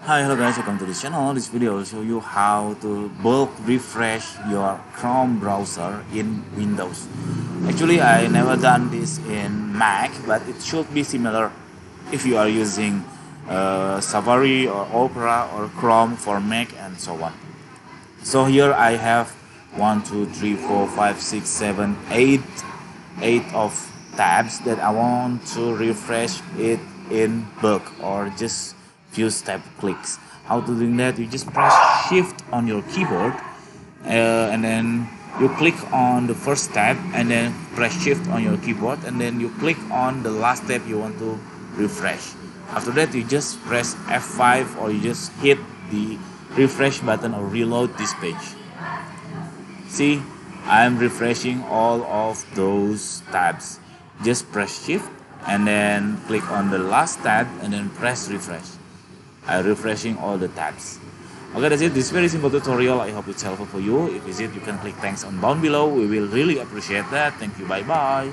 Hi, hello guys, welcome to this channel. This video will show you how to bulk refresh your Chrome browser in Windows. Actually, I never done this in Mac, but it should be similar if you are using Safari or Opera or Chrome for Mac and so on. So here I have 1, 2, 3, 4, 5, 6, 7, 8 of tabs that I want to refresh it in bulk or just few step clicks. How to do that? You just press shift on your keyboard and then you click on the first tab and then press shift on your keyboard and then you click on the last tab you want to refresh. After that you just press F5 or you just hit the refresh button or reload this page. See, I'm refreshing all of those tabs. Just press shift and then click on the last tab and then press refresh. I'm refreshing all the tabs. Okay, that's it. This very simple tutorial. I hope it's helpful for you. If it's it, you can click thanks on down below. We will really appreciate that. Thank you. Bye bye.